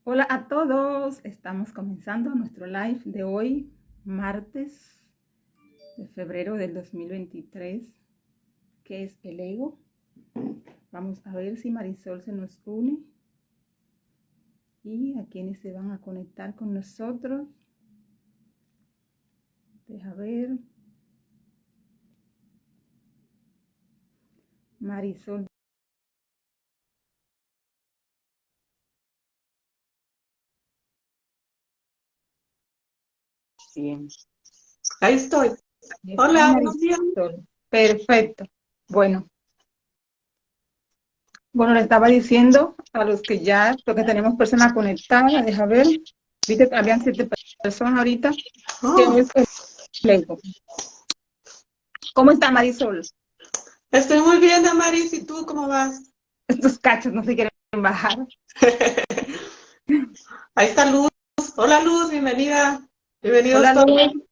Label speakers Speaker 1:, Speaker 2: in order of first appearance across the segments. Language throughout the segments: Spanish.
Speaker 1: Hola a todos, estamos comenzando nuestro live de hoy, martes de febrero del 2023. ¿Qué es el ego? Vamos a ver si Marisol se nos une y a quienes se van a conectar con nosotros. Deja ver. Marisol. Bien.
Speaker 2: Ahí estoy.
Speaker 1: Está
Speaker 2: Hola, buenos días.
Speaker 1: Marisol. Perfecto. Bueno, le estaba diciendo a los que ya, porque tenemos personas conectadas, deja ver. Viste que habían 7 personas ahorita, que
Speaker 2: Oh,
Speaker 1: es el ego. ¿Cómo está Marisol?
Speaker 2: estoy muy bien, Damaris. ¿Y tú cómo vas?
Speaker 1: Estos cachos no se quieren bajar.
Speaker 2: Ahí está Luz. Hola, Luz, bienvenida. Bienvenidos
Speaker 1: Hola,
Speaker 2: todos.
Speaker 1: Luz.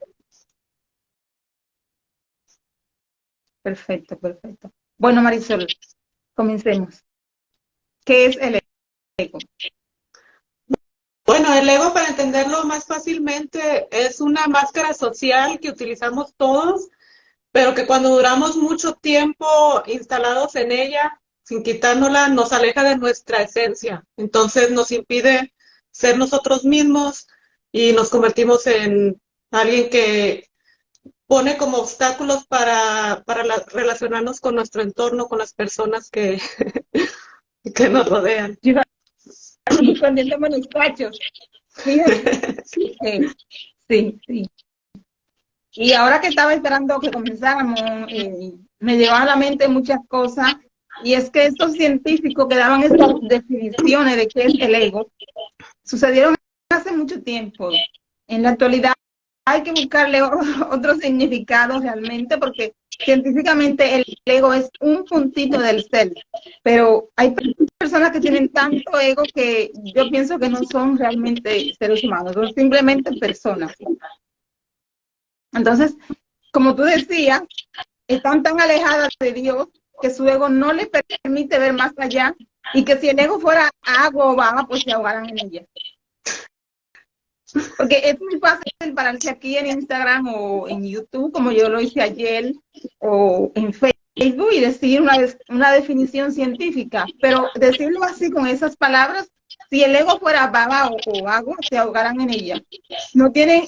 Speaker 1: Perfecto, perfecto. Bueno, Marisol, comencemos. ¿Qué es el ego?
Speaker 2: Bueno, el ego, para entenderlo más fácilmente, es una máscara social que utilizamos todos, pero que cuando duramos mucho tiempo instalados en ella, sin quitárnosla, nos aleja de nuestra esencia. Entonces nos impide ser nosotros mismos y nos convertimos en alguien que pone como obstáculos para relacionarnos con nuestro entorno, con las personas que nos rodean.
Speaker 1: Yo aquí escondiéndome los cachos. Fíjate. Sí, sí. Y ahora que estaba esperando que comenzáramos, me llegaban a la mente muchas cosas. Y es que estos científicos que daban estas definiciones de qué es el ego, sucedieron hace mucho tiempo. En la actualidad hay que buscarle otro significado realmente porque científicamente el ego es un puntito del ser, pero hay personas que tienen tanto ego que yo pienso que no son realmente seres humanos, son simplemente personas. Entonces, como tú decías, están tan alejadas de Dios que su ego no les permite ver más allá y que si el ego fuera agua o baba, pues se ahogaran en ella. Porque es muy fácil pararse aquí en Instagram o en YouTube, como yo lo hice ayer, o en Facebook y decir una definición científica, pero decirlo así con esas palabras, si el ego fuera baba o agua, se ahogarán en ella. No tienen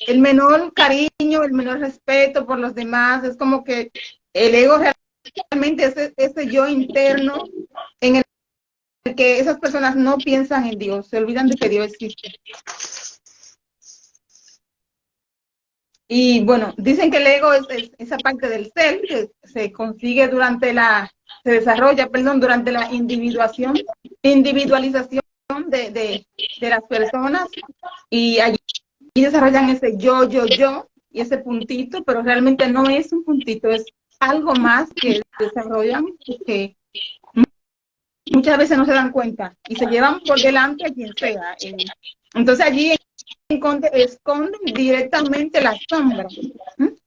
Speaker 1: el menor cariño, el menor respeto por los demás, es como que el ego realmente es ese yo interno en el que esas personas no piensan en Dios, se olvidan de que Dios existe. Y bueno, dicen que el ego es esa parte del ser que se consigue se desarrolla, perdón, durante la individualización de las personas y allí desarrollan ese yo, y ese puntito, pero realmente no es un puntito, es algo más que desarrollan que muchas veces no se dan cuenta y se llevan por delante a quien sea. Entonces allí esconden directamente la sombra.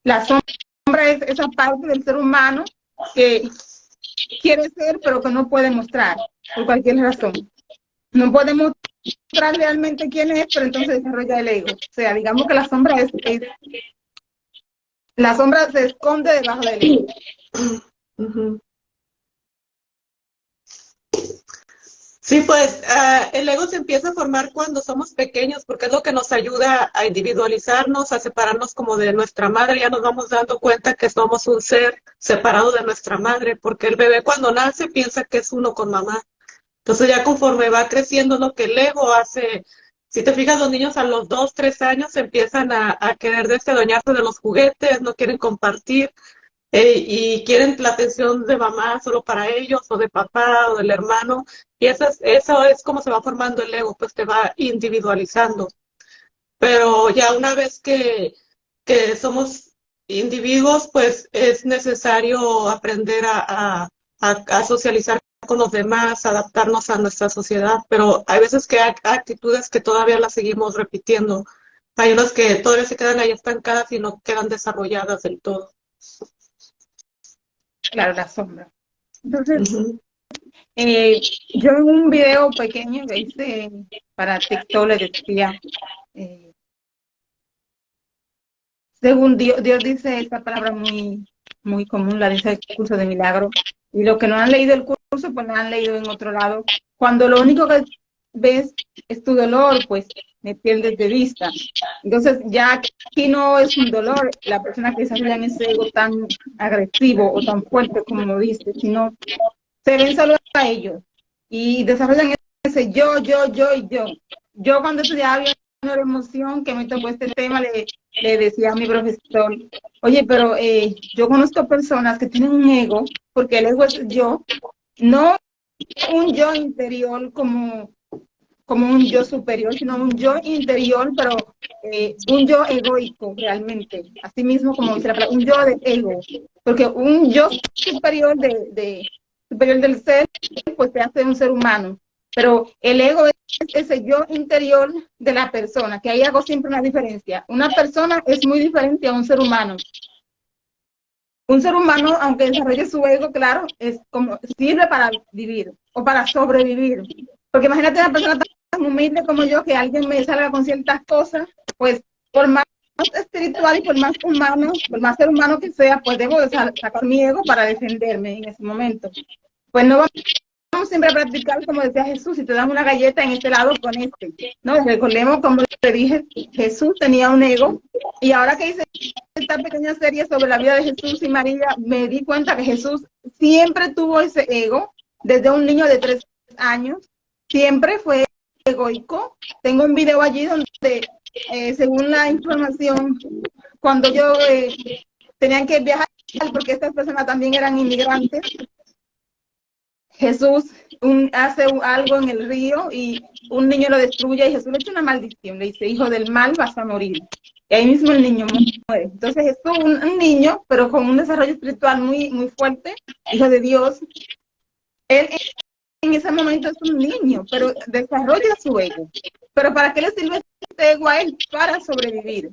Speaker 1: La sombra es esa parte del ser humano que quiere ser, pero que no puede mostrar por cualquier razón. No puede mostrar realmente quién es, pero entonces desarrolla el ego. O sea, digamos que la sombra se esconde debajo del ego.
Speaker 2: Uh-huh. Sí, pues el ego se empieza a formar cuando somos pequeños porque es lo que nos ayuda a individualizarnos, a separarnos como de nuestra madre. Ya nos vamos dando cuenta que somos un ser separado de nuestra madre, porque el bebé cuando nace piensa que es uno con mamá. Entonces ya conforme va creciendo lo que el ego hace, si te fijas, los niños a los 2, 3 años empiezan a querer desedueñarse de los juguetes, no quieren compartir y quieren la atención de mamá solo para ellos o de papá o del hermano. Y eso es como se va formando el ego, pues te va individualizando. Pero ya una vez que somos individuos, pues es necesario aprender a socializar con los demás, adaptarnos a nuestra sociedad, pero hay veces que hay actitudes que todavía las seguimos repitiendo. Hay unas que todavía se quedan ahí estancadas y no quedan desarrolladas del todo.
Speaker 1: Claro, la sombra. Entonces,
Speaker 2: Uh-huh.
Speaker 1: Yo en un video pequeño que hice para TikTok le decía, eh, según Dios dice esta palabra muy común, la dice el curso de milagro, y los que no han leído el curso, pues la han leído en otro lado. Cuando lo único que ves es tu dolor, pues me pierdes de vista. Entonces ya aquí no es un dolor la persona que desarrolla ese ego tan agresivo o tan fuerte como dice, sino se ven solo a ellos y desarrollan ese yo y yo. Yo cuando estudiaba había una emoción que me tocó este tema, le decía a mi profesor, oye, pero yo conozco personas que tienen un ego, porque el ego es yo, no un yo interior como un yo superior, sino un yo interior, pero un yo egoico realmente, así mismo como dice la palabra, un yo de ego, porque un yo superior superior del ser, pues te hace un ser humano, pero el ego es ese yo interior de la persona, que ahí hago siempre una diferencia. Una persona es muy diferente a un ser humano. Un ser humano, aunque desarrolle su ego, claro, es como sirve para vivir o para sobrevivir. Porque imagínate una persona tan humilde como yo, que alguien me salga con ciertas cosas, pues por más espiritual y por más ser humano que sea, pues debo de sacar mi ego para defenderme en ese momento. Pues no vamos siempre a practicar, como decía Jesús, si te dan una galleta en este lado, con este. No, recordemos, como le dije, Jesús tenía un ego, y ahora que hice esta pequeña serie sobre la vida de Jesús y María, me di cuenta que Jesús siempre tuvo ese ego, desde un niño de 3 años, siempre fue egoico. Tengo un video allí donde, según la información, cuando yo tenían que viajar, porque estas personas también eran inmigrantes, Jesús hace algo en el río y un niño lo destruye y Jesús le echa una maldición, le dice, hijo del mal, vas a morir. Y ahí mismo el niño muere. Entonces Jesús, un niño, pero con un desarrollo espiritual muy fuerte, hijo de Dios, él en ese momento es un niño, pero desarrolla su ego. Pero ¿para qué le sirve este ego a él? Para sobrevivir,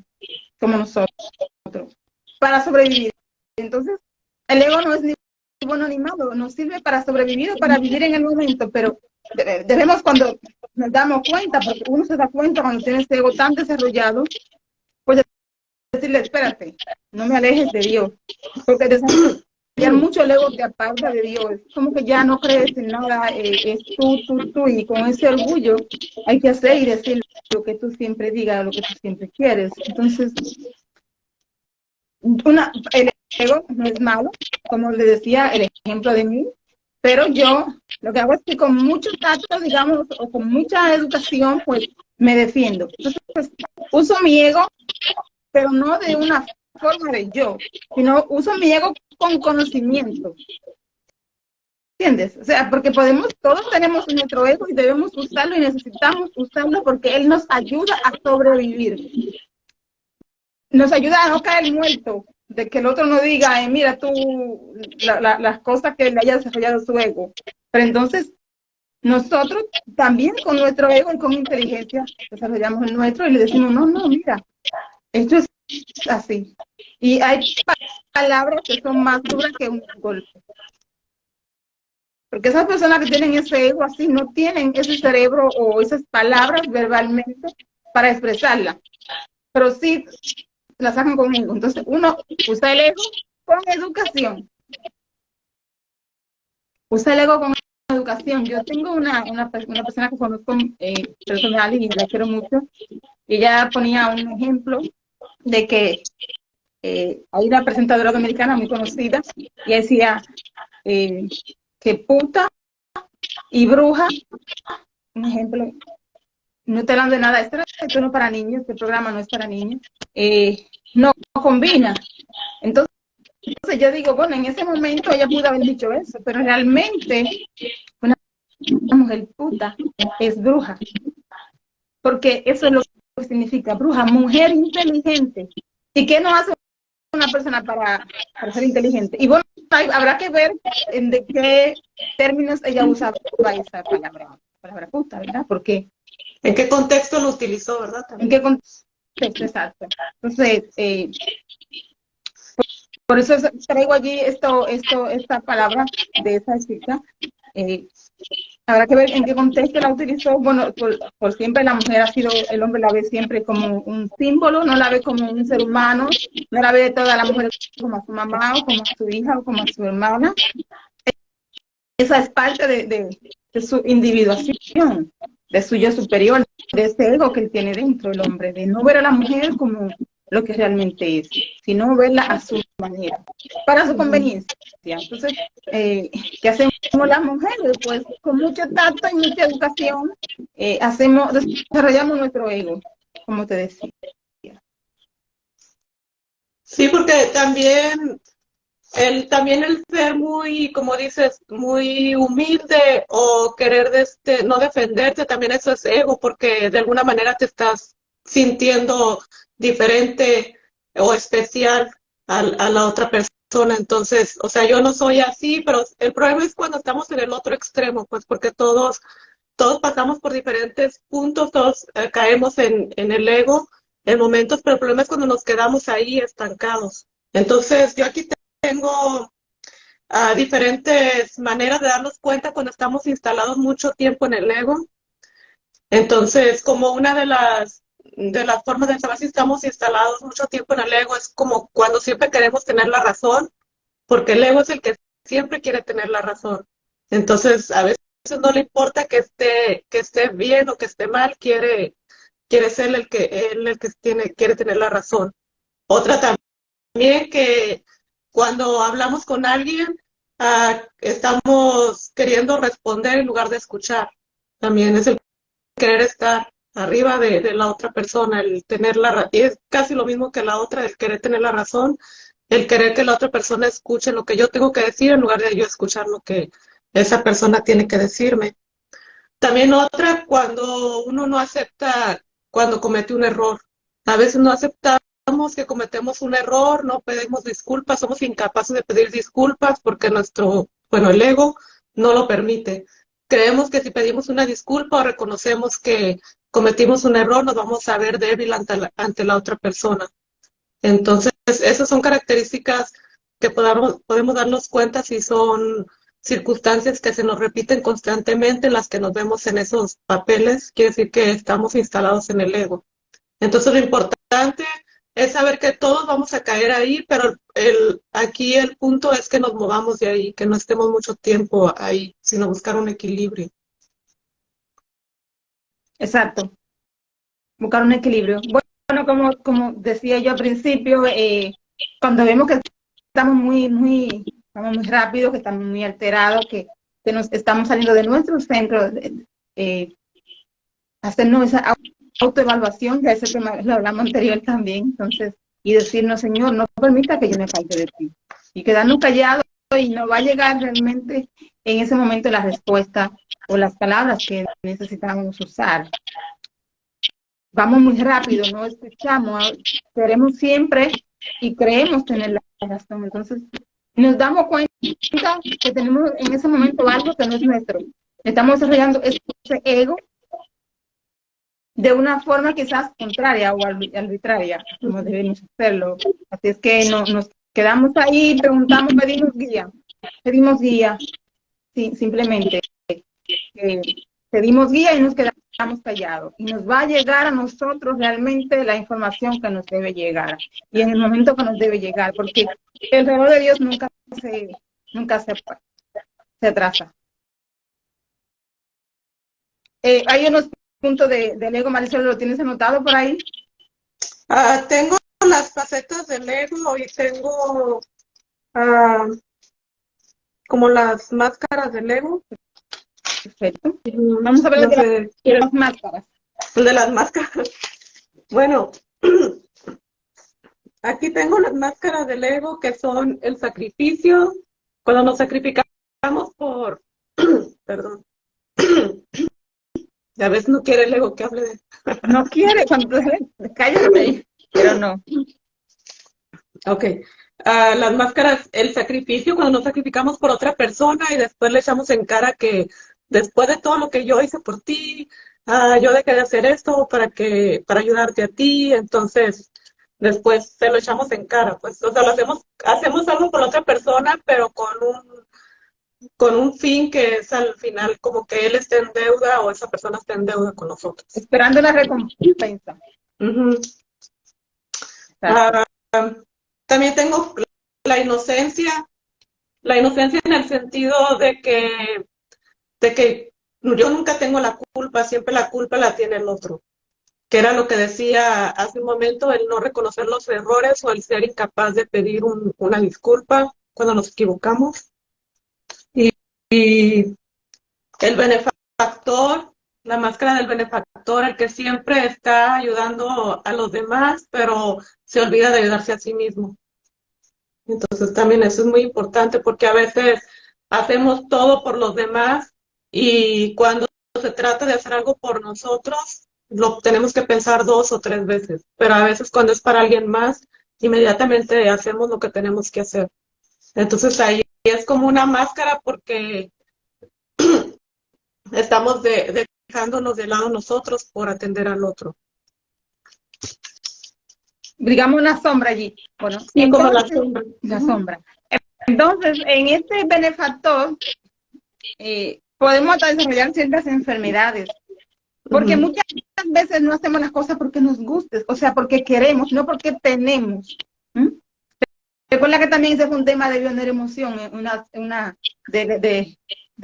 Speaker 1: como nosotros, para sobrevivir. Entonces, el ego no es ni bueno ni malo, nos sirve para sobrevivir o para vivir en el momento, pero debemos, cuando nos damos cuenta, porque uno se da cuenta cuando tiene ese ego tan desarrollado, pues decirle, espérate, no me alejes de Dios, porque desarrollar mucho el ego te aparta de Dios, como que ya no crees en nada, es tú, y con ese orgullo hay que hacer y decir lo que tú siempre digas, lo que tú siempre quieres. Entonces, el ego no es malo, como le decía el ejemplo de mí, pero yo lo que hago es que con mucho tacto, digamos, o con mucha educación, pues me defiendo. Entonces, pues, uso mi ego, pero no de una forma de yo, sino uso mi ego con conocimiento. ¿Entiendes? O sea, porque todos tenemos nuestro ego y debemos usarlo y necesitamos usarlo porque él nos ayuda a sobrevivir. Nos ayuda a no caer muerto, de que el otro no diga, mira tú, las cosas que le haya desarrollado su ego. Pero entonces, nosotros también con nuestro ego y con inteligencia desarrollamos el nuestro y le decimos, no, mira, esto es así. Y hay palabras que son más duras que un golpe. Porque esas personas que tienen ese ego así no tienen ese cerebro o esas palabras verbalmente para expresarla. Pero sí la sacan conmigo. Entonces, uno usa el ego con educación. Usa el ego con educación. Yo tengo una persona que conozco personal y la quiero mucho. Y ella ponía un ejemplo de que hay una presentadora dominicana muy conocida y decía que puta y bruja, un ejemplo, no estoy hablando de nada, esto no es para niños, este programa no es para niños, no combina. Entonces yo digo, bueno, en ese momento ella pudo haber dicho eso, pero realmente una mujer puta es bruja, porque eso es lo que significa bruja, mujer inteligente. ¿Y qué no hace una persona para ser inteligente? Y bueno, habrá que ver de qué términos ella usaba esa palabra puta, ¿verdad? Porque
Speaker 2: ¿en qué contexto lo utilizó, verdad?
Speaker 1: ¿En qué contexto? Exacto. Entonces, por eso traigo allí esta palabra de esa chica, Eh, Habrá que ver en qué contexto la utilizó. Bueno, por siempre la mujer ha sido, el hombre la ve siempre como un símbolo, no la ve como un ser humano, no la ve de toda la mujer como a su mamá o como a su hija o como a su hermana. Esa es parte de su individuación, de su yo superior, de ese ego que él tiene dentro el hombre, de no ver a la mujer como lo que realmente es, sino verla a su manera, para su conveniencia. Entonces, ¿qué hacemos las mujeres? Pues con mucho tacto y mucha educación, desarrollamos nuestro ego, como te decía.
Speaker 2: Sí, porque también el ser muy, como dices, muy humilde o querer no defenderte, también eso es ego, porque de alguna manera te estás sintiendo diferente o especial a la otra persona. Entonces, o sea, yo no soy así, pero el problema es cuando estamos en el otro extremo, pues porque todos pasamos por diferentes puntos, todos caemos en el ego en momentos, pero el problema es cuando nos quedamos ahí estancados. Entonces, yo aquí tengo diferentes maneras de darnos cuenta cuando estamos instalados mucho tiempo en el ego. Entonces, como una de las formas de saber si estamos instalados mucho tiempo en el ego es como cuando siempre queremos tener la razón, porque el ego es el que siempre quiere tener la razón. Entonces, a veces no le importa que esté bien o que esté mal, quiere ser el que quiere tener la razón. Otra también que cuando hablamos con alguien, estamos queriendo responder en lugar de escuchar. También es el querer estar arriba de la otra persona, el tener y es casi lo mismo que la otra, el querer tener la razón, el querer que la otra persona escuche lo que yo tengo que decir en lugar de yo escuchar lo que esa persona tiene que decirme. También otra, cuando uno no acepta cuando comete un error. A veces no aceptamos que cometemos un error, no pedimos disculpas, somos incapaces de pedir disculpas porque el ego no lo permite. Creemos que si pedimos una disculpa o reconocemos que cometimos un error, nos vamos a ver débil ante la otra persona. Entonces, esas son características que podemos darnos cuenta si son circunstancias que se nos repiten constantemente, en las que nos vemos en esos papeles, quiere decir que estamos instalados en el ego. Entonces, lo importante es saber que todos vamos a caer ahí, pero aquí el punto es que nos movamos de ahí, que no estemos mucho tiempo ahí, sino buscar un equilibrio.
Speaker 1: Exacto, buscar un equilibrio. Bueno, como decía yo al principio, cuando vemos que estamos muy rápido, que estamos muy alterados, que nos estamos saliendo de nuestro centro, hacernos esa autoevaluación, que ese tema lo hablamos anterior también, entonces, y decirnos, Señor, no permita que yo me falte de ti, y quedarnos callados, y no va a llegar realmente en ese momento la respuesta o las palabras que necesitamos usar. Vamos muy rápido, no escuchamos, queremos siempre y creemos tener la razón. Entonces, nos damos cuenta que tenemos en ese momento algo que no es nuestro. Estamos desarrollando ese ego de una forma quizás contraria o arbitraria, como debemos hacerlo. Así es que nos quedamos ahí, preguntamos, pedimos guía, sí, simplemente. Pedimos guía y nos quedamos callados. Y nos va a llegar a nosotros realmente la información que nos debe llegar. Y en el momento que nos debe llegar, porque el reloj de Dios nunca se atrasa. Hay unos puntos del ego, Marisol, ¿lo tienes anotado por ahí?
Speaker 2: Tengo las facetas del ego y tengo como las máscaras del ego.
Speaker 1: Perfecto. Vamos a hablar de las máscaras.
Speaker 2: De las máscaras. Bueno, aquí tengo las máscaras del ego, que son el sacrificio, cuando nos sacrificamos por, perdón, a veces no quiere el ego que hable de...
Speaker 1: No quiere, cuando cállate, pero no.
Speaker 2: Ok. Las máscaras, el sacrificio, cuando nos sacrificamos por otra persona y después le echamos en cara que después de todo lo que yo hice por ti, yo dejé de hacer esto para ayudarte a ti, entonces después se lo echamos en cara, pues, o sea, hacemos algo por la otra persona, pero con un fin que es al final como que él esté en deuda o esa persona esté en deuda con nosotros.
Speaker 1: Esperando una recompensa.
Speaker 2: Uh-huh. También tengo la inocencia en el sentido de que yo nunca tengo la culpa, siempre la culpa la tiene el otro, que era lo que decía hace un momento, el no reconocer los errores o el ser incapaz de pedir una disculpa cuando nos equivocamos. Y el benefactor, la máscara del benefactor, el que siempre está ayudando a los demás, pero se olvida de ayudarse a sí mismo. Entonces también eso es muy importante porque a veces hacemos todo por los demás y cuando se trata de hacer algo por nosotros, lo tenemos que pensar 2 o 3 veces, pero a veces cuando es para alguien más, inmediatamente hacemos lo que tenemos que hacer. Entonces ahí es como una máscara porque estamos dejándonos de lado nosotros por atender al otro.
Speaker 1: Digamos una sombra allí. Bueno,
Speaker 2: sí, como la sombra.
Speaker 1: La sombra. Entonces, en este benefactor podemos desarrollar ciertas enfermedades, porque muchas veces no hacemos las cosas porque nos guste, o sea, porque queremos, no porque tenemos. Recuerda que también ese fue un tema de bioneuroemoción, una de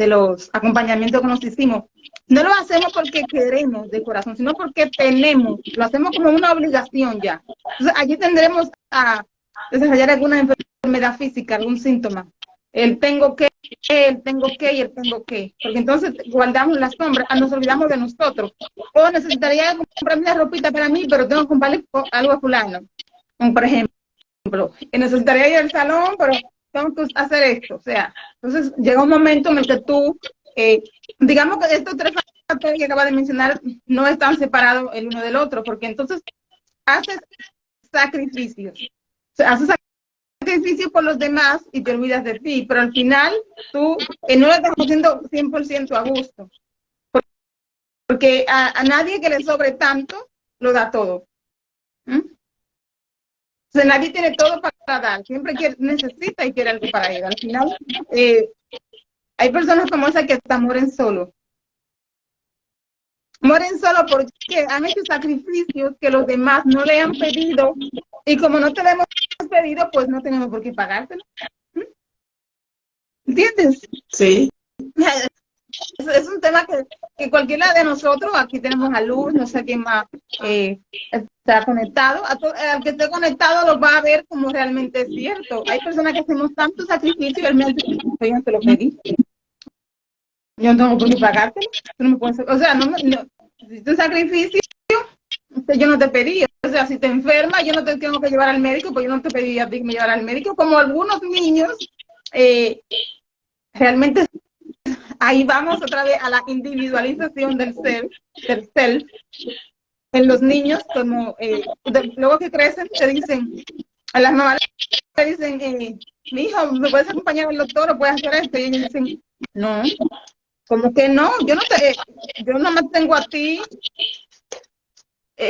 Speaker 1: los acompañamientos que nos hicimos. No lo hacemos porque queremos de corazón, sino porque tenemos, lo hacemos como una obligación ya. Entonces, allí tendremos a desarrollar alguna enfermedad física, algún síntoma. El tengo que, el tengo que y el tengo que. Porque entonces guardamos la sombra, nos olvidamos de nosotros. O necesitaría comprarme una ropita para mí, pero tengo que comprarle algo a fulano. Como por ejemplo, necesitaría ir al salón, pero tengo que hacer esto. O sea, entonces llega un momento en el que tú, digamos que estos 3 factores que acabas de mencionar no están separados el uno del otro, porque entonces haces sacrificios. O sea, haces sacrificios por los demás y te olvidas de ti, pero al final tú no lo estás haciendo 100% a gusto. Porque a nadie que le sobre tanto, lo da todo. O sea, nadie tiene todo para dar, siempre necesita y quiere algo para él. Al final, hay personas como esa que hasta mueren solo. Mueren solo porque han hecho sacrificios que los demás no le han pedido, y como no te lo hemos pedido, pues no tenemos por qué pagártelo. ¿Entiendes?
Speaker 2: Sí.
Speaker 1: Es un tema que cualquiera de nosotros, aquí tenemos a Luz, no sé quién más está conectado, al que esté conectado lo va a ver como realmente es cierto. Hay personas que hacemos tanto sacrificio y él me dice, yo no te lo pedí. Yo no tengo por qué pagártelo. No me puedes, o sea, si tu sacrificio, yo no te pedí. O sea, si te enfermas, yo no te tengo que llevar al médico, pues yo no te pedí a ti que me llevara al médico. Como algunos niños, realmente ahí vamos otra vez a la individualización del self. En los niños, como luego que crecen, te dicen, a las mamás le dicen, mi hijo, ¿me puedes acompañar al doctor o puedes hacer esto? Y ellos dicen, no, como que no, yo no me tengo a ti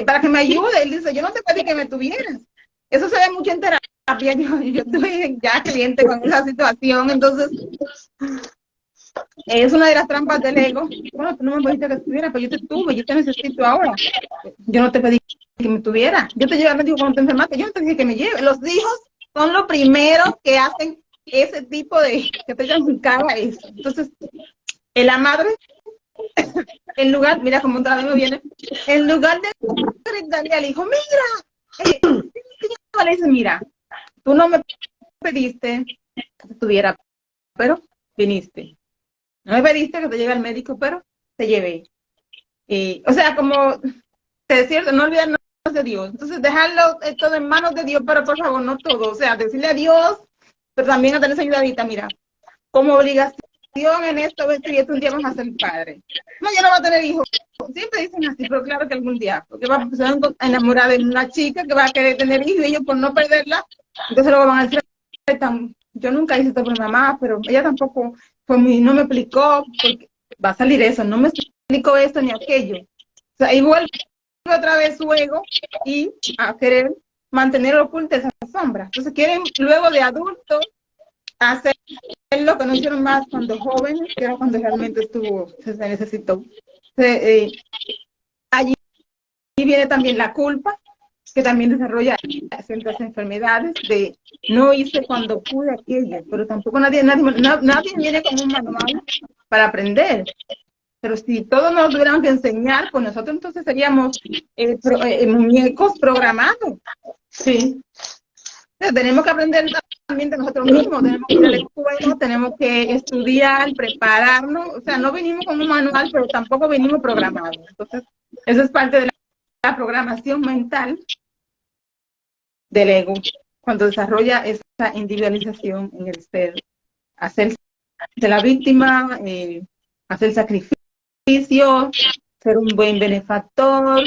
Speaker 1: para que me ayude. Él dice, yo no te pedí que me tuvieras. Eso se ve mucho en terapia. Yo estoy ya cliente con esa situación, entonces es una de las trampas del ego. Bueno, tú no me pediste que estuviera, pero yo te tuve, yo te necesito ahora. Yo no te pedí que me tuviera. Yo te llevé al médico cuando te enfermaste, yo no te dije que me lleve. Los hijos son los primeros que hacen ese tipo de, que tengan su cara eso. Entonces, la madre, en lugar, mira como otra vez me viene, en lugar de gritarle al hijo, mira, le dice, mira, tú no me pediste que te tuviera, pero viniste. No me pediste que te lleve al médico, pero te llevé. O sea, como es cierto, no olvidarnos de Dios. Entonces, dejarlo todo en manos de Dios, pero por favor, no todo. O sea, decirle a Dios, pero también a tener esa ayudadita, mira, como obligación en esto y esto un día vas a ser padre. No, yo no voy a tener hijos. Siempre dicen así, pero claro que algún día, porque va a empezar a enamorar de una chica que va a querer tener hijos y ellos por no perderla, entonces luego van a decir, yo nunca hice esto por mi mamá, pero ella tampoco no me explicó, porque va a salir eso, no me explicó esto ni aquello. O sea, ahí vuelve otra vez su ego y a querer mantener oculta esa sombra. Entonces quieren luego de adultos hacer lo que no hicieron más cuando jóvenes, que era cuando realmente se necesitó. Allí viene también la culpa, que también desarrolla ciertas enfermedades de no hice cuando pude aquello, pero tampoco nadie viene con un manual para aprender. Pero si todos nos tuvieran que enseñar, pues nosotros entonces seríamos muñecos programados.
Speaker 2: Sí.
Speaker 1: Tenemos que aprender también de nosotros mismos, tenemos que ir a la escuela, tenemos que estudiar, prepararnos, o sea, no venimos con un manual, pero tampoco venimos programados. Entonces, eso es parte de la programación mental del ego, cuando desarrolla esa individualización en el ser, hacerse la víctima, hacer sacrificio, ser un buen benefactor,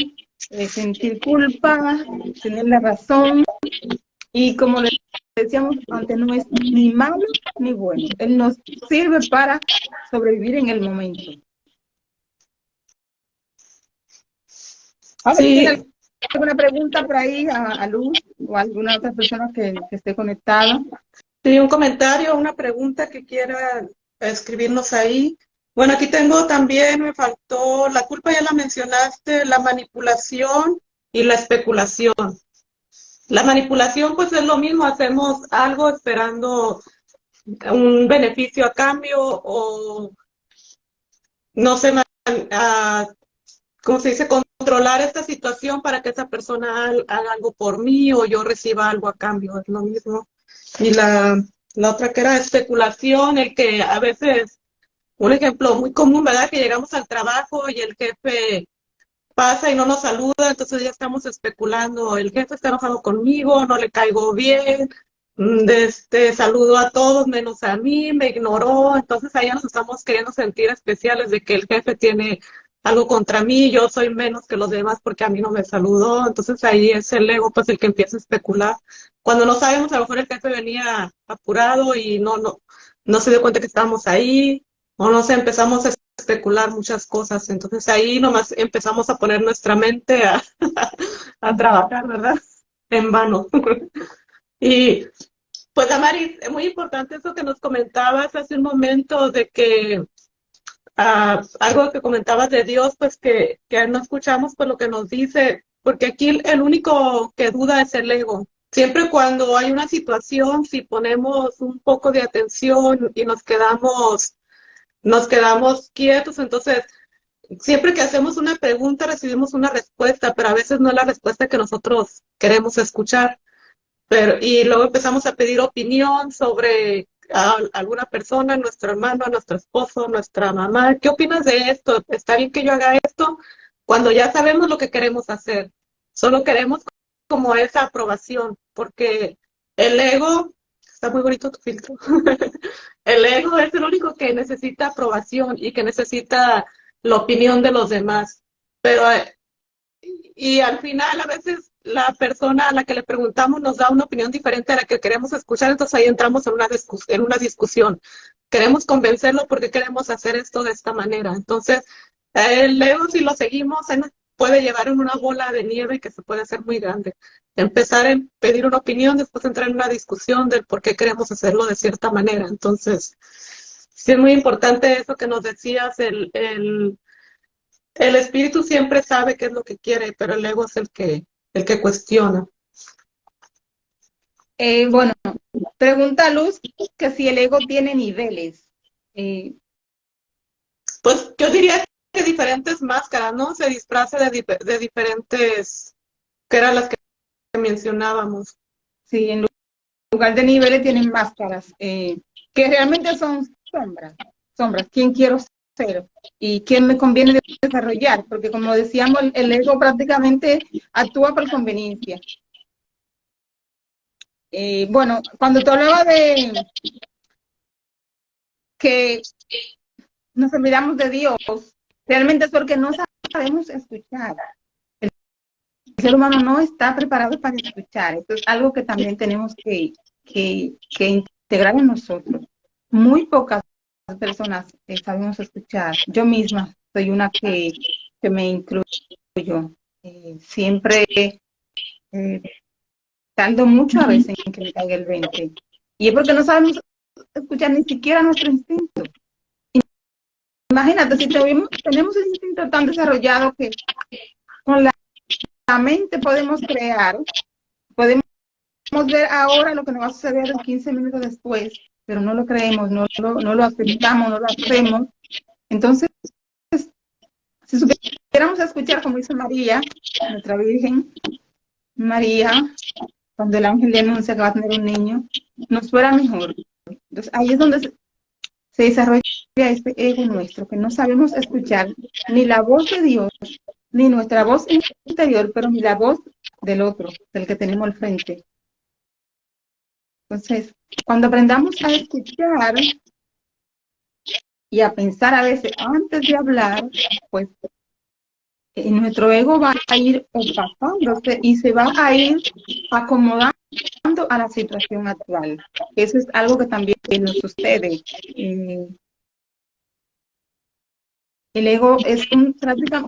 Speaker 1: sentir culpa, tener la razón, y como les decíamos antes, no es ni malo ni bueno, él nos sirve para sobrevivir en el momento. A ver,
Speaker 2: Sí.
Speaker 1: ¿tiene alguna pregunta por ahí a Luz o a alguna otra persona que esté conectada?
Speaker 2: Sí, un comentario, una pregunta que quiera escribirnos ahí. Bueno, aquí tengo también, me faltó, la culpa ya la mencionaste, la manipulación y la especulación. La manipulación, pues es lo mismo, hacemos algo esperando un beneficio a cambio o, no sé, ¿cómo se dice? Controlar esta situación para que esa persona haga algo por mí o yo reciba algo a cambio, es lo mismo. Y la otra que era especulación, el que a veces, un ejemplo muy común, ¿verdad? Que llegamos al trabajo y el jefe pasa y no nos saluda, entonces ya estamos especulando, el jefe está enojado conmigo, no le caigo bien, saludo a todos menos a mí, me ignoró, entonces ahí ya nos estamos queriendo sentir especiales de que el jefe tiene algo contra mí, yo soy menos que los demás porque a mí no me saludó, entonces ahí es el ego pues el que empieza a especular. Cuando no sabemos, a lo mejor el jefe venía apurado y no se dio cuenta que estábamos ahí, o no sé, empezamos a especular muchas cosas. Entonces ahí nomás empezamos a poner nuestra mente a trabajar, ¿verdad? En vano. Y pues, Damaris, es muy importante eso que nos comentabas hace un momento de que algo que comentabas de Dios, pues que no escuchamos por lo que nos dice, porque aquí el único que duda es el ego. Siempre cuando hay una situación, si ponemos un poco de atención y nos quedamos quietos, entonces siempre que hacemos una pregunta recibimos una respuesta, pero a veces no es la respuesta que nosotros queremos escuchar. Y luego empezamos a pedir opinión sobre alguna persona, nuestro hermano, nuestro esposo, nuestra mamá. ¿Qué opinas de esto? ¿Está bien que yo haga esto? Cuando ya sabemos lo que queremos hacer. Solo queremos como esa aprobación, porque el ego, está muy bonito tu filtro, el ego es el único que necesita aprobación y que necesita la opinión de los demás. Pero y al final a veces la persona a la que le preguntamos nos da una opinión diferente a la que queremos escuchar, entonces ahí entramos en una discusión. Queremos convencerlo porque queremos hacer esto de esta manera. Entonces, el ego, si lo seguimos, puede llevar en una bola de nieve que se puede hacer muy grande. Empezar a pedir una opinión, después entrar en una discusión del por qué queremos hacerlo de cierta manera. Entonces, sí es muy importante eso que nos decías, el espíritu siempre sabe qué es lo que quiere, pero el ego es el que cuestiona.
Speaker 1: Bueno, pregunta Luz que si el ego tiene niveles.
Speaker 2: Pues yo diría que diferentes máscaras, ¿no? Se disfraza de diferentes, que eran las que mencionábamos.
Speaker 1: Sí, en lugar de niveles tienen máscaras, que realmente son sombras, quién quiero ser y quién me conviene desarrollar, porque como decíamos, el ego prácticamente actúa por conveniencia. Bueno, cuando tú hablabas de que nos olvidamos de Dios, realmente es porque no sabemos escuchar. El ser humano no está preparado para escuchar. Esto es algo que también tenemos que integrar en nosotros. Muy pocas personas sabemos escuchar. Yo misma soy una que me incluyo. Siempre tardo mucho a veces en que me caiga el 20. Y es porque no sabemos escuchar ni siquiera nuestro instinto. Imagínate, si tenemos ese instinto tan desarrollado que con la mente podemos crear, podemos ver ahora lo que nos va a suceder 15 minutos después, pero no lo creemos, no lo aceptamos, no lo hacemos. Entonces, si supiéramos escuchar, como dice María, nuestra Virgen María, cuando el ángel le anuncia que va a tener un niño, nos fuera mejor. Entonces, ahí es donde se desarrolla este ego nuestro, que no sabemos escuchar ni la voz de Dios, ni nuestra voz interior, pero ni la voz del otro, del que tenemos al frente. Entonces, cuando aprendamos a escuchar y a pensar a veces antes de hablar, pues nuestro ego va a ir opacándose y se va a ir acomodando a la situación actual. Eso es algo que también nos sucede. El ego es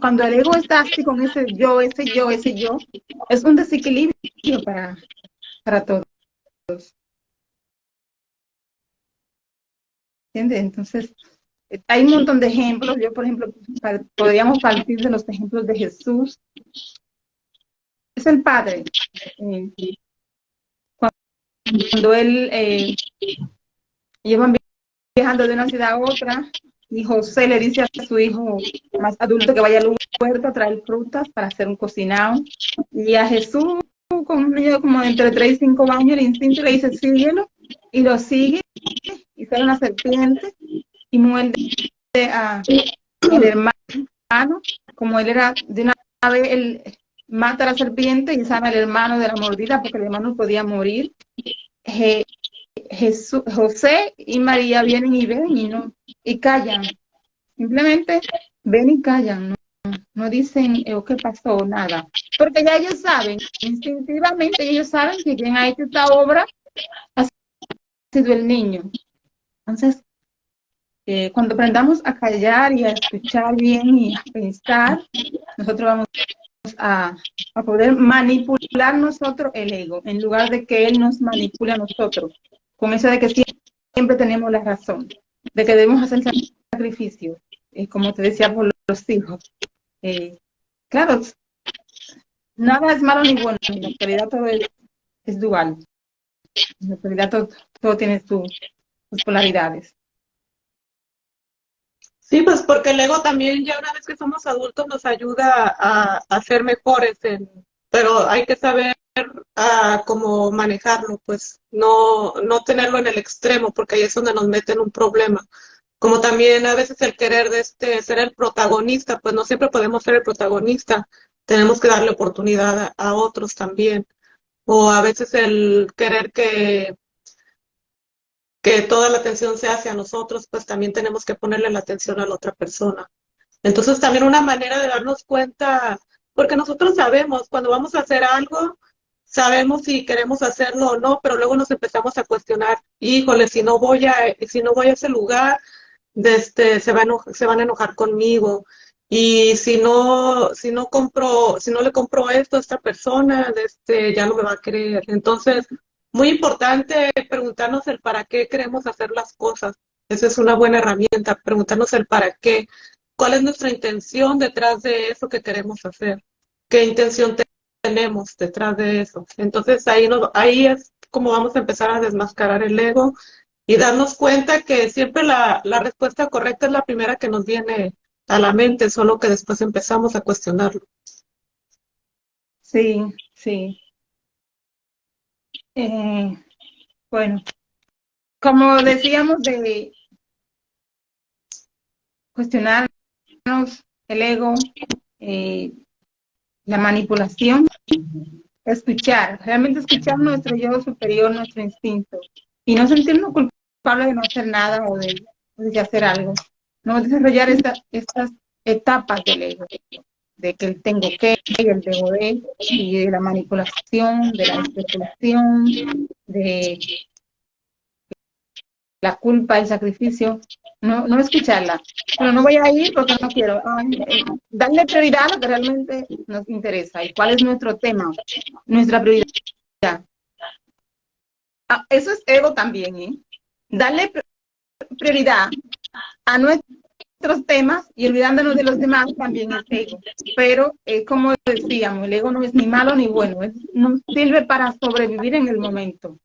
Speaker 1: cuando el ego está así con ese yo, es un desequilibrio para todos. ¿Entiendes? Entonces, hay un montón de ejemplos. Yo, por ejemplo, podríamos partir de los ejemplos de Jesús. Es el Padre. Cuando él llevan viajando de una ciudad a otra, y José le dice a su hijo más adulto que vaya al huerto a traer frutas para hacer un cocinado. Y a Jesús, con un niño como entre 3 y 5 años, el instinto le dice, síguelo, y lo sigue, y sale una serpiente, y muerde al hermano, como él era de una vez, él mata a la serpiente y sana al hermano de la mordida, porque el hermano podía morir. José y María vienen y ven y callan. Simplemente ven y callan, no dicen qué pasó, nada. Porque ya ellos saben, instintivamente ellos saben que quien ha hecho esta obra ha sido el niño. Entonces, cuando aprendamos a callar y a escuchar bien y a pensar, nosotros vamos a poder manipular nosotros el ego, en lugar de que él nos manipule a nosotros, con eso de que siempre tenemos la razón, de que debemos hacer sacrificios, como te decía, por los hijos. Claro, nada es malo ni bueno, en la actualidad todo es dual, en la actualidad todo tiene sus polaridades.
Speaker 2: Sí, pues porque el ego también ya una vez que somos adultos nos ayuda a ser mejores, pero hay que saber cómo manejarlo, pues no tenerlo en el extremo, porque ahí es donde nos meten un problema. Como también a veces el querer de ser el protagonista, pues no siempre podemos ser el protagonista, tenemos que darle oportunidad a otros también. O a veces el querer que toda la atención sea hacia nosotros, pues también tenemos que ponerle la atención a la otra persona. Entonces también una manera de darnos cuenta, porque nosotros sabemos, cuando vamos a hacer algo, sabemos si queremos hacerlo o no, pero luego nos empezamos a cuestionar, híjole, si no voy a ese lugar, se van a enojar conmigo. Y si no le compro esto a esta persona, ya no me va a querer. Entonces, muy importante preguntarnos el para qué queremos hacer las cosas. Esa es una buena herramienta, preguntarnos el para qué. ¿Cuál es nuestra intención detrás de eso que queremos hacer? ¿Qué intención tenemos detrás de eso? Entonces, ahí es como vamos a empezar a desmascarar el ego y darnos cuenta que siempre la respuesta correcta es la primera que nos viene a la mente, solo que después empezamos a cuestionarlo.
Speaker 1: Sí, sí. Bueno, como decíamos, de cuestionarnos el ego, la manipulación, realmente escuchar nuestro yo superior, nuestro instinto, y no sentirnos culpables de no hacer nada o de hacer algo. No desarrollar estas etapas del ego, de que el tengo que, el debo de, y de la manipulación, de la especulación, de la culpa, el sacrificio, no escucharla. Pero no voy a ir porque no quiero. Darle prioridad a lo que realmente nos interesa y cuál es nuestro tema, nuestra prioridad. Eso es ego también, ¿eh? darle prioridad a nuestros temas y olvidándonos de los demás también es ego. Pero como decíamos, el ego no es ni malo ni bueno, nos sirve para sobrevivir en el momento.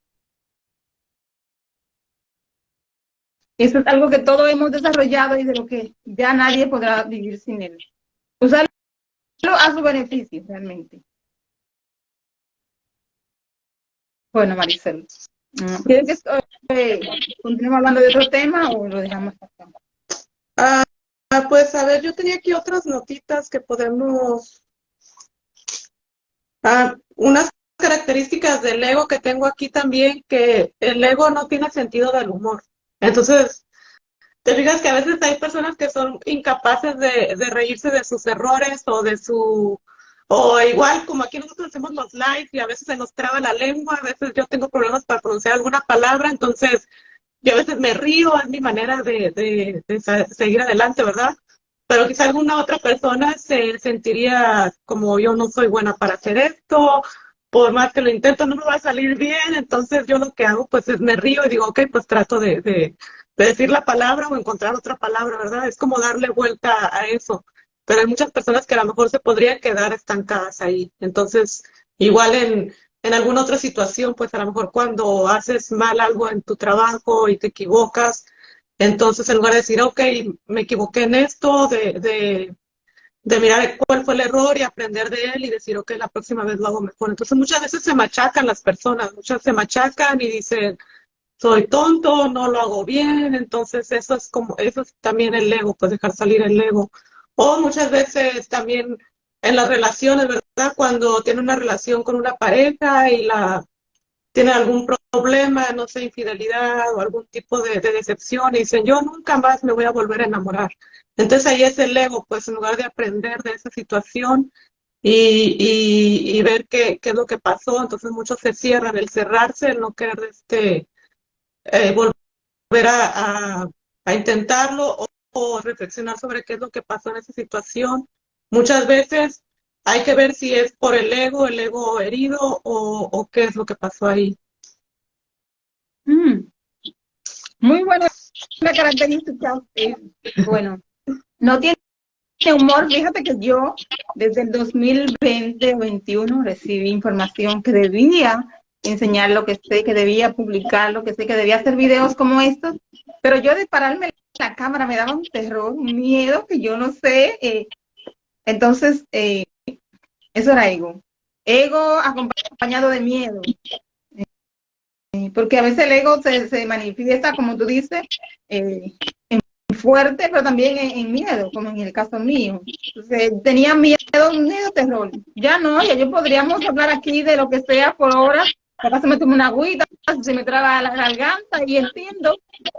Speaker 1: Eso es algo que todos hemos desarrollado y de lo que ya nadie podrá vivir sin él. Usarlo a su beneficio, realmente. Bueno, Maricel, ¿quieres que continuemos hablando de otro tema o lo dejamos acá?
Speaker 2: Pues a ver, yo tenía aquí otras notitas que podemos... unas características del ego que tengo aquí también, que el ego no tiene sentido del humor. Entonces, te fijas que a veces hay personas que son incapaces de reírse de sus errores o igual como aquí nosotros hacemos los lives y a veces se nos traba la lengua, a veces yo tengo problemas para pronunciar alguna palabra, entonces yo a veces me río, es mi manera de seguir adelante, ¿verdad? Pero quizá alguna otra persona se sentiría como yo no soy buena para hacer esto, por más que lo intento no me va a salir bien, entonces yo lo que hago pues es me río y digo, ok, pues trato de decir la palabra o encontrar otra palabra, ¿verdad? Es como darle vuelta a eso. Pero hay muchas personas que a lo mejor se podrían quedar estancadas ahí. Entonces, igual en alguna otra situación, pues a lo mejor cuando haces mal algo en tu trabajo y te equivocas, entonces en lugar de decir, ok, me equivoqué en esto, de mirar cuál fue el error y aprender de él y decir, ok, la próxima vez lo hago mejor. Entonces muchas veces se machacan las personas, muchas se machacan y dicen, soy tonto, no lo hago bien, entonces eso es también el ego, pues dejar salir el ego. O muchas veces también en las relaciones, ¿verdad? Cuando tiene una relación con una pareja y tiene algún problema, no sé, infidelidad o algún tipo de decepción y dicen, yo nunca más me voy a volver a enamorar. Entonces ahí es el ego, pues en lugar de aprender de esa situación y ver qué es lo que pasó, entonces muchos se cierran, el cerrarse, el no querer volver a intentarlo o reflexionar sobre qué es lo que pasó en esa situación. Muchas veces hay que ver si es por el ego herido o qué es lo que pasó ahí.
Speaker 1: Muy buena característica. Bueno, no tiene humor. Fíjate que yo desde el 2020 o 21 recibí información que debía enseñar lo que sé, que debía publicar lo que sé, que debía hacer videos como estos, pero yo de pararme en la cámara me daba un terror, un miedo que yo no sé. Entonces, eso era ego. Ego acompañado de miedo. Porque a veces el ego se manifiesta, como tú dices, en fuerte, pero también en miedo, como en el caso mío. Entonces, tenía miedo, terror. Ya no, ya yo podríamos hablar aquí de lo que sea por horas. Capaz se me toma una agüita, se me traba la garganta y entiendo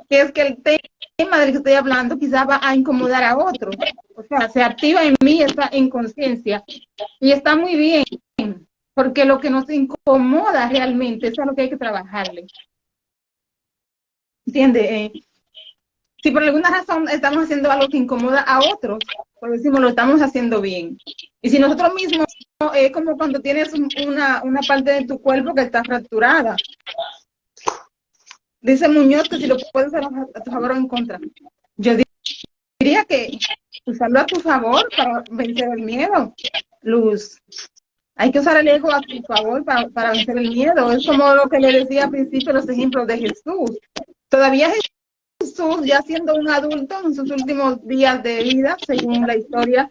Speaker 1: que es que el tema del que estoy hablando quizás va a incomodar a otros. O sea, se activa en mí esa inconsciencia y está muy bien, porque lo que nos incomoda realmente es a lo que hay que trabajarle. ¿Entiendes? Si por alguna razón estamos haciendo algo que incomoda a otros, pues decimos lo estamos haciendo bien. Y si nosotros mismos, es como cuando tienes una parte de tu cuerpo que está fracturada. Dice Muñoz que si lo puedes usar a tu favor o en contra. Yo diría que usarlo a tu favor para vencer el miedo, Luz. Hay que usar el ego a tu favor para vencer el miedo. Es como lo que le decía al principio, los ejemplos de Jesús. Todavía Jesús, ya siendo un adulto en sus últimos días de vida, según la historia,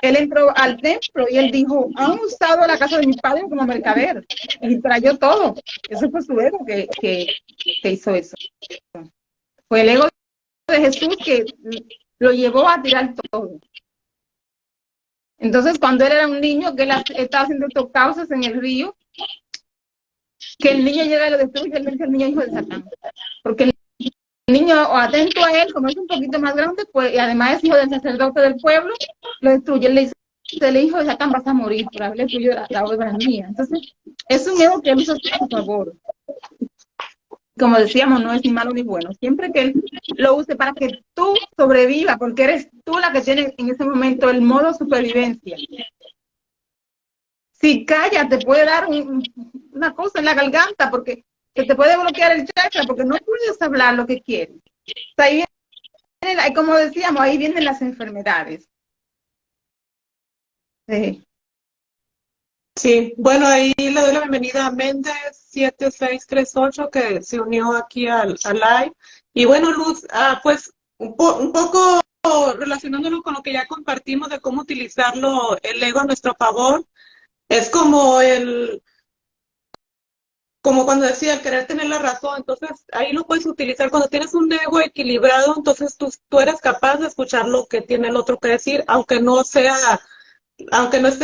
Speaker 1: él entró al templo y él dijo, han usado la casa de mi padre como mercader. Y trayó todo. Eso fue su ego que hizo eso. Fue el ego de Jesús que lo llevó a tirar todo. Entonces, cuando él era un niño, que él estaba haciendo estos cauces en el río, que el niño llega y lo destruye, él dice al niño hijo de Satán. Porque el niño, atento a él, como es un poquito más grande, pues, y además es hijo del sacerdote del pueblo, lo destruye. Él le dice, el hijo de Satán vas a morir por haberle destruido la obra mía. Entonces, es un ego que él usa a su favor. Como decíamos, no es ni malo ni bueno. Siempre que él lo use para que tú sobrevivas, porque eres tú la que tiene en ese momento el modo supervivencia. Si callas, te puede dar una cosa en la garganta, porque Se te puede bloquear el chakra porque no puedes hablar lo que quieres. O sea, ahí viene, como decíamos, ahí vienen las enfermedades. Sí.
Speaker 2: Sí, bueno, ahí le doy la bienvenida a Méndez 7638 que se unió aquí al live. Y bueno, Luz, pues un poco relacionándolo con lo que ya compartimos de cómo utilizarlo el ego a nuestro favor, es como cuando decía, el querer tener la razón, entonces ahí lo puedes utilizar cuando tienes un ego equilibrado, entonces tú eres capaz de escuchar lo que tiene el otro que decir, aunque no estés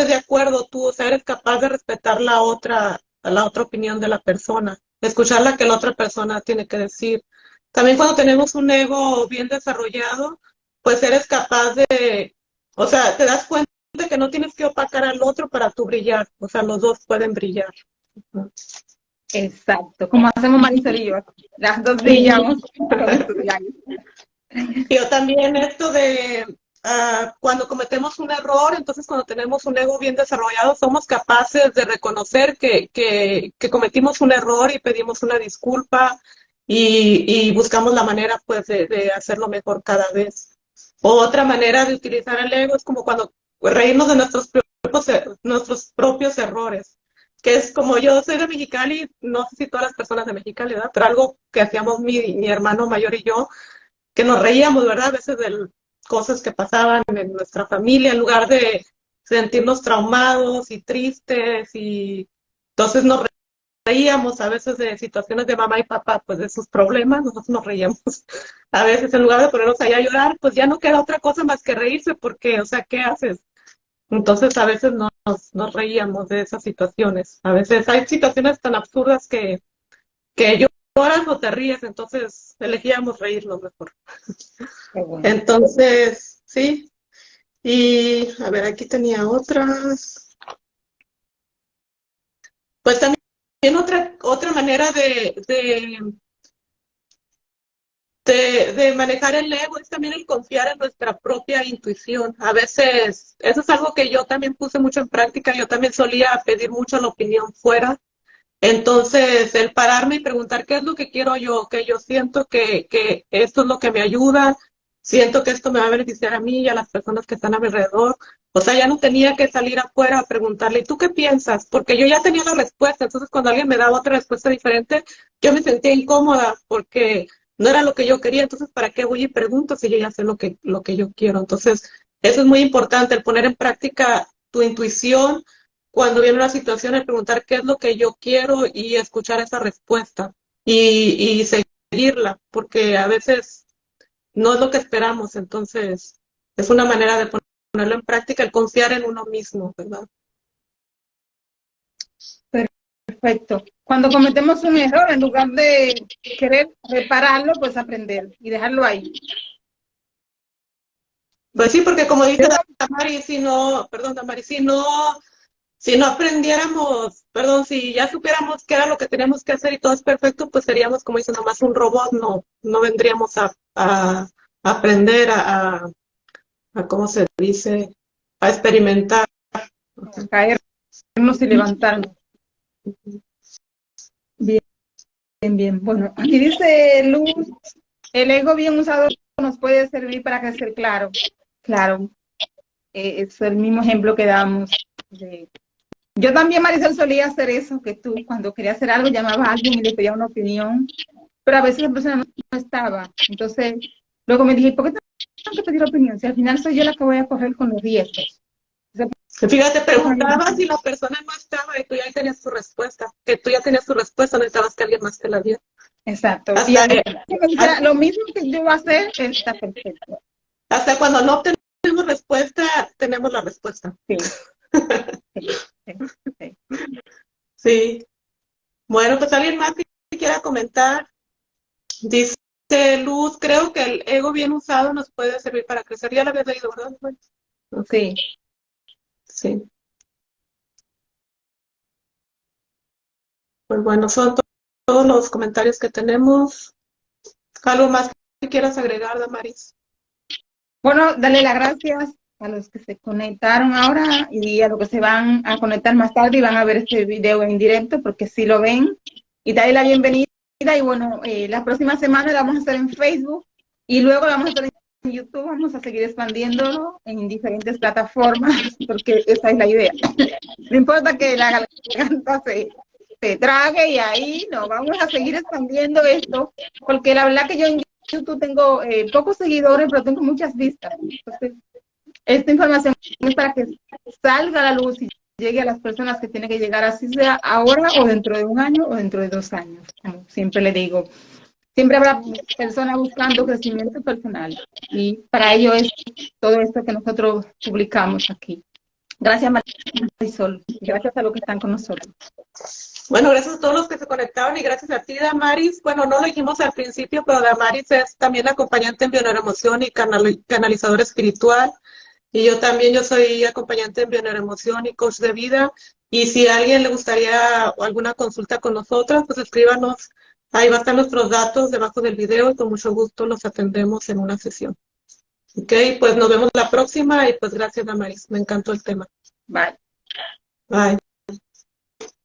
Speaker 2: de acuerdo tú, o sea, eres capaz de respetar la otra opinión de la persona, escuchar la que la otra persona tiene que decir. También cuando tenemos un ego bien desarrollado, pues eres capaz o sea, te das cuenta que no tienes que opacar al otro para tú brillar, o sea, los dos pueden brillar.
Speaker 1: Exacto, como hacemos Marisol y yo, las dos brillamos con estudiantes.
Speaker 2: Yo también esto de cuando cometemos un error, entonces cuando tenemos un ego bien desarrollado, somos capaces de reconocer que cometimos un error y pedimos una disculpa y buscamos la manera pues de hacerlo mejor cada vez. Otra manera de utilizar el ego es como cuando reírnos de nuestros propios errores, que es como yo soy de Mexicali, no sé si todas las personas de Mexicali, ¿verdad? Pero algo que hacíamos mi hermano mayor y yo, que nos reíamos, ¿verdad? A veces de cosas que pasaban en nuestra familia, en lugar de sentirnos traumados y tristes, y entonces nos reíamos a veces de situaciones de mamá y papá, pues de sus problemas, nosotros nos reíamos. A veces en lugar de ponernos allá a llorar, pues ya no queda otra cosa más que reírse, porque, o sea, ¿qué haces? Entonces a veces nos reíamos de esas situaciones. A veces hay situaciones tan absurdas que lloras o te ríes, entonces elegíamos reírnos mejor.
Speaker 1: Bueno.
Speaker 2: Entonces, sí. Y a ver, aquí tenía otras. Pues también otra manera de manejar el ego es también el confiar en nuestra propia intuición. A veces, eso es algo que yo también puse mucho en práctica. Yo también solía pedir mucho la opinión fuera. Entonces, el pararme y preguntar qué es lo que quiero yo, que yo siento que esto es lo que me ayuda, siento que esto me va a beneficiar a mí y a las personas que están a mi alrededor. O sea, ya no tenía que salir afuera a preguntarle, ¿y tú qué piensas? Porque yo ya tenía la respuesta. Entonces, cuando alguien me daba otra respuesta diferente, yo me sentía incómoda porque no era lo que yo quería. Entonces, ¿para qué voy y pregunto si yo ya sé lo que yo quiero? Entonces, eso es muy importante, el poner en práctica tu intuición cuando viene una situación, el preguntar qué es lo que yo quiero y escuchar esa respuesta y seguirla, porque a veces no es lo que esperamos, entonces es una manera de ponerlo en práctica, el confiar en uno mismo, ¿verdad?
Speaker 1: Perfecto. Cuando cometemos un error, en lugar de querer repararlo, pues aprender y dejarlo ahí.
Speaker 2: Pues sí, porque como dice Damari, si no aprendiéramos, perdón, si ya supiéramos qué era lo que teníamos que hacer y todo es perfecto, pues seríamos, como dice, nomás un robot, no vendríamos a aprender, ¿cómo se dice? A experimentar.
Speaker 1: Caernos y levantarnos. Bien, bien, bien. Bueno, aquí dice Luz, el ego bien usado nos puede servir para crecer, claro. Claro, es el mismo ejemplo que damos. Yo también, Marisol, solía hacer eso, que tú, cuando quería hacer algo, llamaba a alguien y le pedía una opinión, pero a veces la persona no estaba. Entonces, luego me dije, ¿por qué tengo que pedir opinión? Si al final soy yo la que voy a correr con los riesgos.
Speaker 2: Fíjate, preguntabas si la persona no estaba y tú ya tenías tu respuesta, que tú ya tenías tu respuesta, no necesitabas que alguien más te la diera.
Speaker 1: Exacto. Y lo mismo que yo voy a hacer está perfecto.
Speaker 2: Hasta cuando no tenemos respuesta, tenemos la respuesta.
Speaker 1: Sí. Sí.
Speaker 2: Sí. Bueno, pues alguien más que quiera comentar. Dice Luz, creo que el ego bien usado nos puede servir para crecer. Ya lo habías leído, ¿verdad?
Speaker 1: Sí.
Speaker 2: Sí. Pues bueno, son todos los comentarios que tenemos. ¿Algo más que quieras agregar, Damaris?
Speaker 1: Bueno, darle las gracias a los que se conectaron ahora y a los que se van a conectar más tarde y van a ver este video en directo, porque si lo ven, y darle la bienvenida. Y bueno, la próxima semana la vamos a hacer en Facebook y luego la vamos a hacer en YouTube. Vamos a seguir expandiéndolo en diferentes plataformas porque esa es la idea. No importa que la garganta se trague y ahí no, vamos a seguir expandiendo esto porque la verdad que yo en YouTube tengo pocos seguidores, pero tengo muchas vistas. Entonces, esta información es para que salga a la luz y llegue a las personas que tiene que llegar, así sea ahora o dentro de un año o dentro de 2 años. Como siempre le digo, siempre habrá personas buscando crecimiento personal y para ello es todo esto que nosotros publicamos aquí. Gracias, Marisol. Gracias a los que están con nosotros.
Speaker 2: Bueno, gracias a todos los que se conectaron y gracias a ti, Damaris. Bueno, no lo dijimos al principio, pero Damaris es también acompañante en bioneuroemoción y canalizador espiritual. Y yo también, yo soy acompañante en bioneuroemoción y coach de vida. Y si a alguien le gustaría alguna consulta con nosotros, pues escríbanos. Ahí van a estar nuestros datos debajo del video y con mucho gusto los atendemos en una sesión. Ok, pues nos vemos la próxima y pues gracias, Damaris. Me encantó el tema.
Speaker 1: Bye.
Speaker 2: Bye.